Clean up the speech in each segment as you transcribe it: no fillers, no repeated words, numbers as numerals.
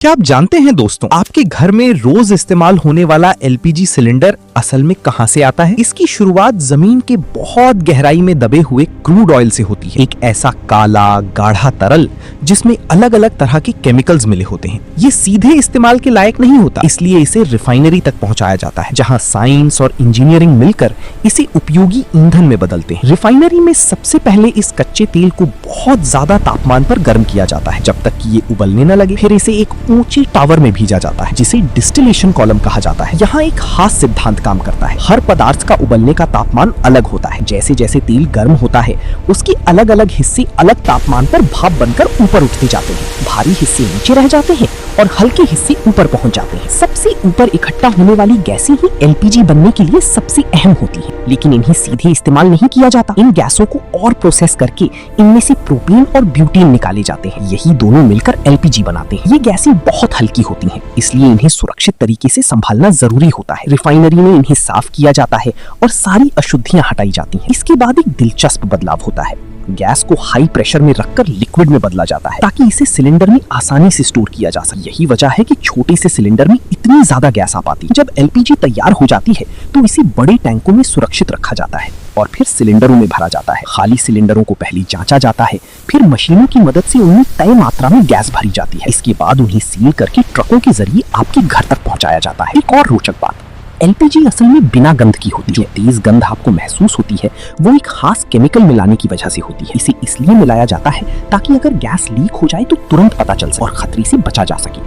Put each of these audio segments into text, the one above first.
क्या आप जानते हैं दोस्तों, आपके घर में रोज इस्तेमाल होने वाला एलपीजी सिलेंडर असल में कहां से आता है? इसकी शुरुआत जमीन के बहुत गहराई में दबे हुए क्रूड ऑयल से होती है। एक ऐसा काला गाढ़ा तरल जिसमें अलग अलग तरह के केमिकल्स मिले होते हैं। ये सीधे इस्तेमाल के लायक नहीं होता, इसलिए इसे रिफाइनरी तक पहुंचाया जाता है, जहां साइंस और इंजीनियरिंग मिलकर इसे उपयोगी ईंधन में बदलते हैं। रिफाइनरी में सबसे पहले इस कच्चे तेल को बहुत ज्यादा तापमान पर गर्म किया जाता है, जब तक कि ये उबलने न लगे। फिर इसे एक ऊंची टावर में भेजा जाता है, जिसे डिस्टिलेशन कॉलम कहा जाता है। यहाँ एक खास सिद्धांत काम करता है। हर पदार्थ का उबलने का तापमान अलग होता है। जैसे जैसे तेल गर्म होता है, उसके अलग अलग हिस्से अलग तापमान पर भाप बनकर ऊपर उठते जाते हैं। भारी हिस्से नीचे रह जाते हैं और हल्के हिस्से ऊपर पहुंच जाते हैं। सबसे ऊपर इकट्ठा होने वाली गैसें ही एलपीजी बनने के लिए सबसे अहम होती हैं, लेकिन इन्हें सीधे इस्तेमाल नहीं किया जाता। इन गैसों को और प्रोसेस करके इनमें से प्रोपेन और ब्यूटेन निकाले जाते हैं। यही दोनों मिलकर एलपीजी बनाते हैं। ये गैसें बहुत हल्की होती हैं, इसलिए इन्हें सुरक्षित तरीके से संभालना जरूरी होता है। रिफाइनरी में इन्हें साफ किया जाता है और सारी अशुद्धियां हटाई जाती हैं। इसके बाद एक दिलचस्प बदलाव होता है। गैस को हाई प्रेशर में रखकर लिक्विड में बदला जाता है, ताकि इसे सिलेंडर में आसानी से स्टोर किया जा सके। यही वजह है कि छोटे से सिलेंडर में इतनी ज्यादा गैस आ पाती है। जब एलपीजी तैयार हो जाती है तो इसे बड़े टैंकों में सुरक्षित रखा जाता है और फिर सिलेंडरों में भरा जाता है। खाली सिलेंडरों को पहले जांचा जाता है, फिर मशीनों की मदद से उनमें तय मात्रा में गैस भरी जाती है। इसके बाद उन्हें सील करके ट्रकों के जरिए आपके घर तक पहुंचाया जाता है। एक और रोचक बात, एलपीजी असल में बिना गंध की होती है। जो तेज गंध आपको महसूस होती है, वो एक खास केमिकल मिलाने की वजह से होती है। इसे इसलिए मिलाया जाता है ताकि अगर गैस लीक हो जाए तो तुरंत पता चल सके और खतरे से बचा जा सके।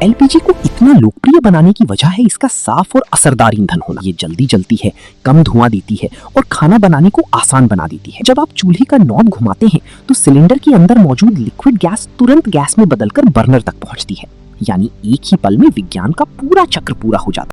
एलपीजी को इतना लोकप्रिय बनाने की वजह है इसका साफ और असरदार ईंधन होना। ये जल्दी जलती है, कम धुआं देती है और खाना बनाने को आसान बना देती है। जब आप चूल्हे का नॉब घुमाते हैं तो सिलेंडर के अंदर मौजूद लिक्विड गैस तुरंत गैस में बदलकर बर्नर तक पहुंचती है। यानी एक ही पल में विज्ञान का पूरा चक्र पूरा हो जाता है।